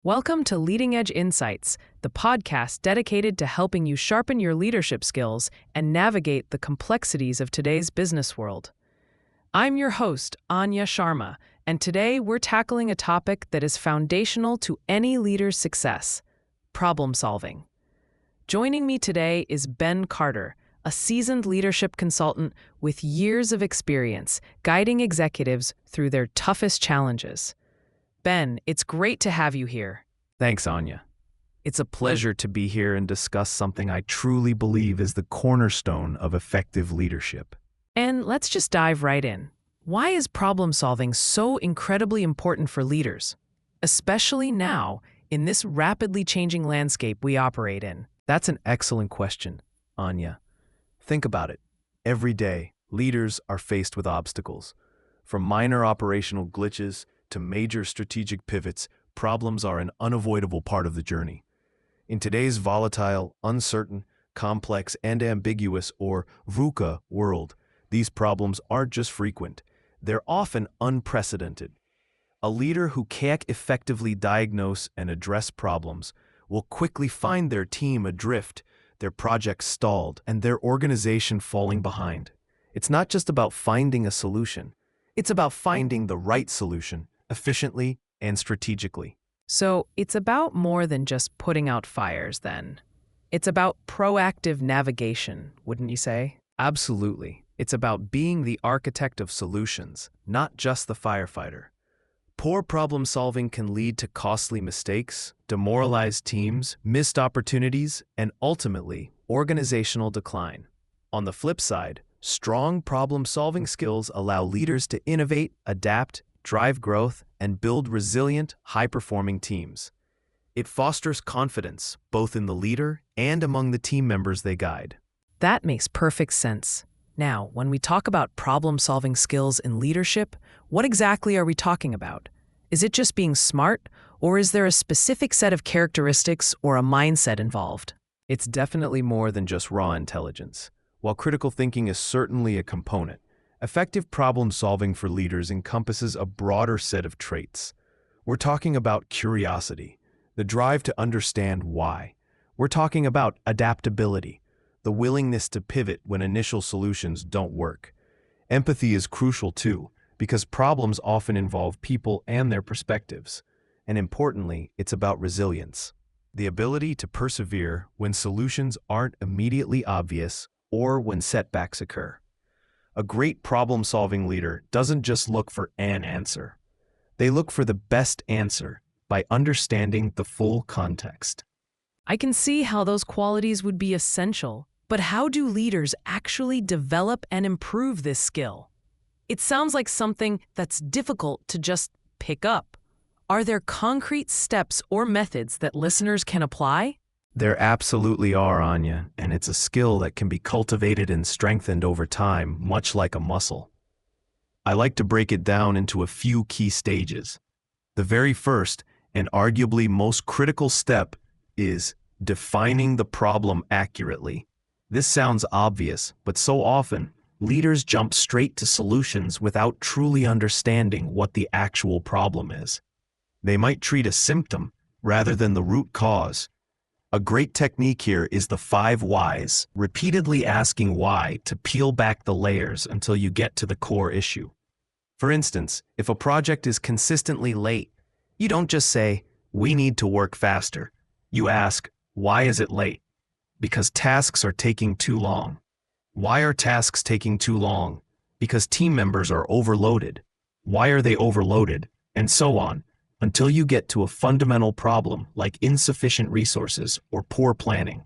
Welcome to Leading Edge Insights, the podcast dedicated to helping you sharpen your leadership skills and navigate the complexities of today's business world. I'm your host, Anya Sharma, and today we're tackling a topic that is foundational to any leader's success: problem solving. Joining me today is Ben Carter, a seasoned leadership consultant with years of experience guiding executives through their toughest challenges. Ben, it's great to have you here. Thanks, Anya. It's a pleasure to be here and discuss something I truly believe is the cornerstone of effective leadership. And let's just dive right in. Why is problem solving so incredibly important for leaders, especially now in this rapidly changing landscape we operate in? That's an excellent question, Anya. Think about it. Every day, leaders are faced with obstacles. From minor operational glitches to major strategic pivots, problems are an unavoidable part of the journey. In today's volatile, uncertain, complex, and ambiguous, or VUCA world, these problems aren't just frequent, they're often unprecedented. A leader who can't effectively diagnose and address problems will quickly find their team adrift, their projects stalled, and their organization falling behind. It's not just about finding a solution, it's about finding the right solution efficiently and strategically. So it's about more than just putting out fires, then. It's about proactive navigation, wouldn't you say? Absolutely. It's about being the architect of solutions, not just the firefighter. Poor problem solving can lead to costly mistakes, demoralized teams, missed opportunities, and ultimately, organizational decline. On the flip side, strong problem-solving skills allow leaders to innovate, adapt, drive growth, and build resilient, high-performing teams. It fosters confidence, both in the leader and among the team members they guide. That makes perfect sense. Now, when we talk about problem-solving skills in leadership, what exactly are we talking about? Is it just being smart, or is there a specific set of characteristics or a mindset involved? It's definitely more than just raw intelligence. While critical thinking is certainly a component, effective problem-solving for leaders encompasses a broader set of traits. We're talking about curiosity, the drive to understand why. We're talking about adaptability, the willingness to pivot when initial solutions don't work. Empathy is crucial too, because problems often involve people and their perspectives. And importantly, it's about resilience, the ability to persevere when solutions aren't immediately obvious or when setbacks occur. A great problem-solving leader doesn't just look for an answer. They look for the best answer by understanding the full context. I can see how those qualities would be essential, but how do leaders actually develop and improve this skill? It sounds like something that's difficult to just pick up. Are there concrete steps or methods that listeners can apply? There absolutely are, Anya, and it's a skill that can be cultivated and strengthened over time, much like a muscle. I like to break it down into a few key stages. The very first, and arguably most critical step, is defining the problem accurately. This sounds obvious, but so often, leaders jump straight to solutions without truly understanding what the actual problem is. They might treat a symptom rather than the root cause. A great technique here is the 5 whys, repeatedly asking why to peel back the layers until you get to the core issue. For instance, if a project is consistently late, you don't just say, "We need to work faster." You ask, "Why is it late?" Because tasks are taking too long. Why are tasks taking too long? Because team members are overloaded. Why are they overloaded? And so on, until you get to a fundamental problem like insufficient resources or poor planning.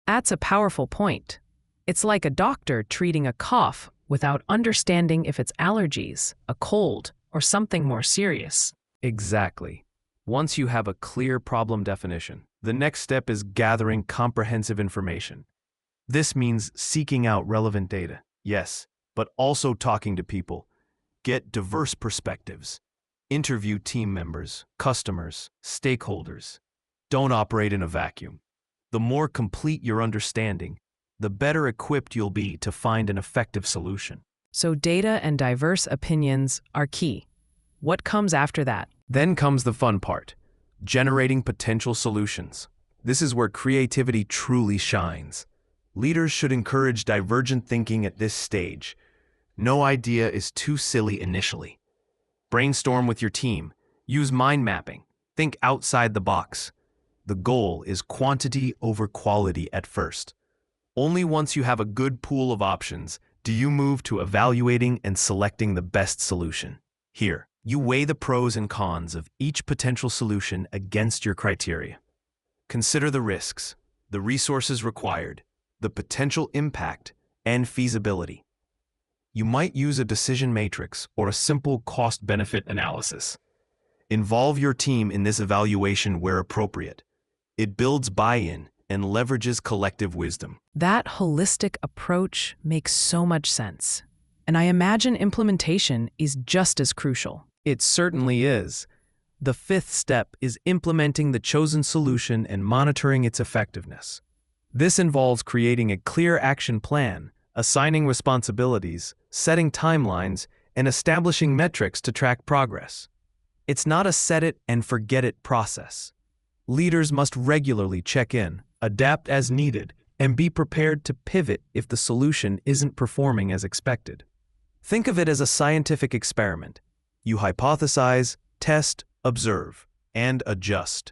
That's a powerful point. It's like a doctor treating a cough without understanding if it's allergies, a cold, or something more serious. Exactly. Once you have a clear problem definition, the next step is gathering comprehensive information. This means seeking out relevant data, yes, but also talking to people. Get diverse perspectives. Interview team members, customers, stakeholders. Don't operate in a vacuum. The more complete your understanding, the better equipped you'll be to find an effective solution. So data and diverse opinions are key. What comes after that? Then comes the fun part, generating potential solutions. This is where creativity truly shines. Leaders should encourage divergent thinking at this stage. No idea is too silly initially. Brainstorm with your team. Use mind mapping. Think outside the box. The goal is quantity over quality at first. Only once you have a good pool of options do you move to evaluating and selecting the best solution. Here, you weigh the pros and cons of each potential solution against your criteria. Consider the risks, the resources required, the potential impact, and feasibility. You might use a decision matrix or a simple cost-benefit analysis. Involve your team in this evaluation where appropriate. It builds buy-in and leverages collective wisdom. That holistic approach makes so much sense. And I imagine implementation is just as crucial. It certainly is. The fifth step is implementing the chosen solution and monitoring its effectiveness. This involves creating a clear action plan, assigning responsibilities, setting timelines, and establishing metrics to track progress. It's not a set-it-and-forget-it process. Leaders must regularly check in, adapt as needed, and be prepared to pivot if the solution isn't performing as expected. Think of it as a scientific experiment. You hypothesize, test, observe, and adjust.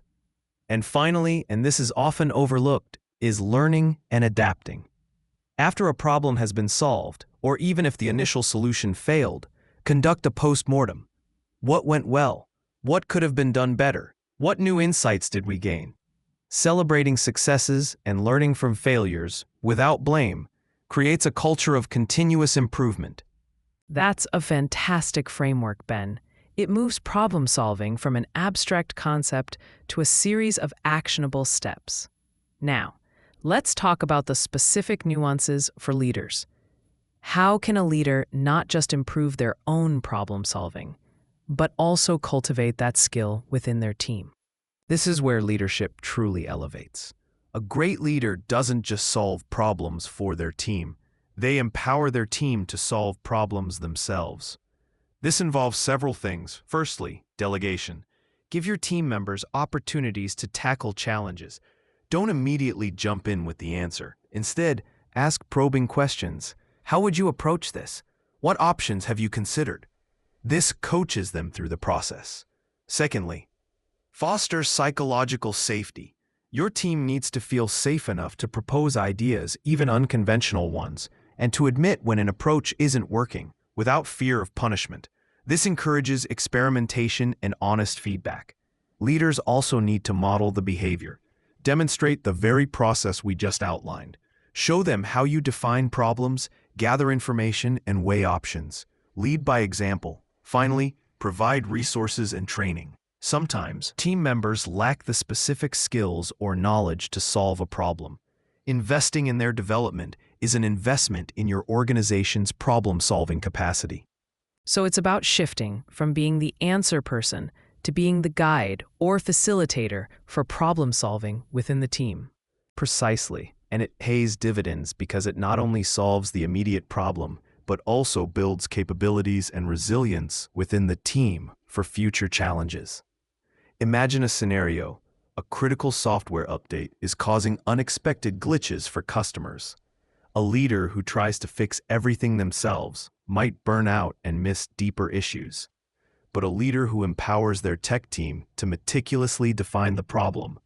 And finally, and this is often overlooked, is learning and adapting. After a problem has been solved, or even if the initial solution failed, conduct a post-mortem. What went well? What could have been done better? What new insights did we gain? Celebrating successes and learning from failures, without blame, creates a culture of continuous improvement. That's a fantastic framework, Ben. It moves problem-solving from an abstract concept to a series of actionable steps. Now, let's talk about the specific nuances for leaders. How can a leader not just improve their own problem-solving, but also cultivate that skill within their team? This is where leadership truly elevates. A great leader doesn't just solve problems for their team. They empower their team to solve problems themselves. This involves several things. Firstly, delegation. Give your team members opportunities to tackle challenges. Don't immediately jump in with the answer. Instead, ask probing questions. How would you approach this? What options have you considered? This coaches them through the process. Secondly, foster psychological safety. Your team needs to feel safe enough to propose ideas, even unconventional ones, and to admit when an approach isn't working, without fear of punishment. This encourages experimentation and honest feedback. Leaders also need to model the behavior. Demonstrate the very process we just outlined. Show them how you define problems, gather information, and weigh options. Lead by example. Finally, provide resources and training. Sometimes, team members lack the specific skills or knowledge to solve a problem. Investing in their development is an investment in your organization's problem-solving capacity. So it's about shifting from being the answer person to being the guide or facilitator for problem-solving within the team. Precisely, and it pays dividends because it not only solves the immediate problem, but also builds capabilities and resilience within the team for future challenges. Imagine a scenario. A critical software update is causing unexpected glitches for customers. A leader who tries to fix everything themselves might burn out and miss deeper issues. But a leader who empowers their tech team to meticulously define the problem,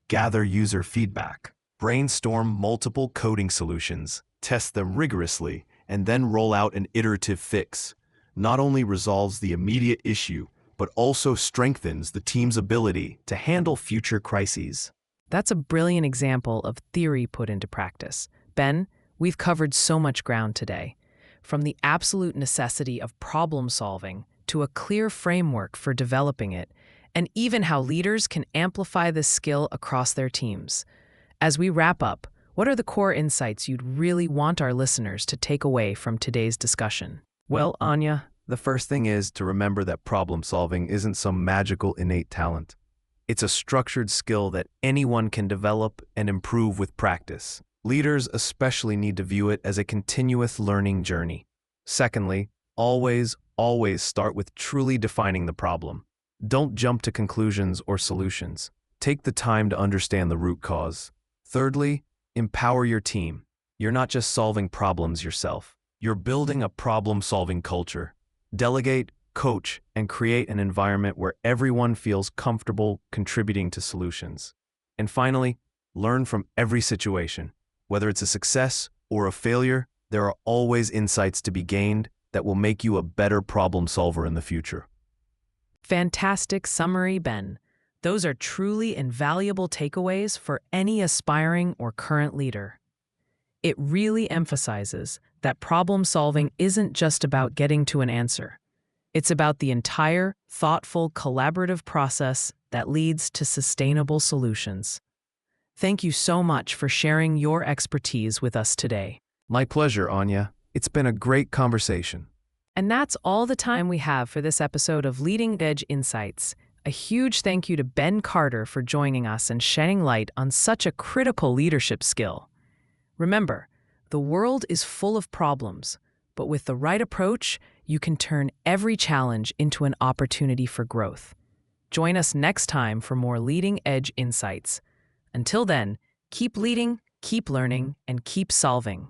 gather user feedback, brainstorm multiple coding solutions, test them rigorously, and then roll out an iterative fix, not only resolves the immediate issue, but also strengthens the team's ability to handle future crises. That's a brilliant example of theory put into practice. Ben, we've covered so much ground today, from the absolute necessity of problem solving to a clear framework for developing it, and even how leaders can amplify this skill across their teams. As we wrap up, what are the core insights you'd really want our listeners to take away from today's discussion? Well, Anya, the first thing is to remember that problem solving isn't some magical innate talent. It's a structured skill that anyone can develop and improve with practice. Leaders especially need to view it as a continuous learning journey. Secondly, always start with truly defining the problem. Don't jump to conclusions or solutions. Take the time to understand the root cause. Thirdly, empower your team. You're not just solving problems yourself. You're building a problem-solving culture. Delegate, coach, and create an environment where everyone feels comfortable contributing to solutions. And finally, learn from every situation. Whether it's a success or a failure, there are always insights to be gained that will make you a better problem solver in the future. Fantastic summary, Ben. Those are truly invaluable takeaways for any aspiring or current leader. It really emphasizes that problem solving isn't just about getting to an answer. It's about the entire, thoughtful, collaborative process that leads to sustainable solutions. Thank you so much for sharing your expertise with us today. My pleasure, Anya. It's been a great conversation. And that's all the time we have for this episode of Leading Edge Insights. A huge thank you to Ben Carter for joining us and shedding light on such a critical leadership skill. Remember, the world is full of problems, but with the right approach, you can turn every challenge into an opportunity for growth. Join us next time for more Leading Edge Insights. Until then, keep leading, keep learning, and keep solving.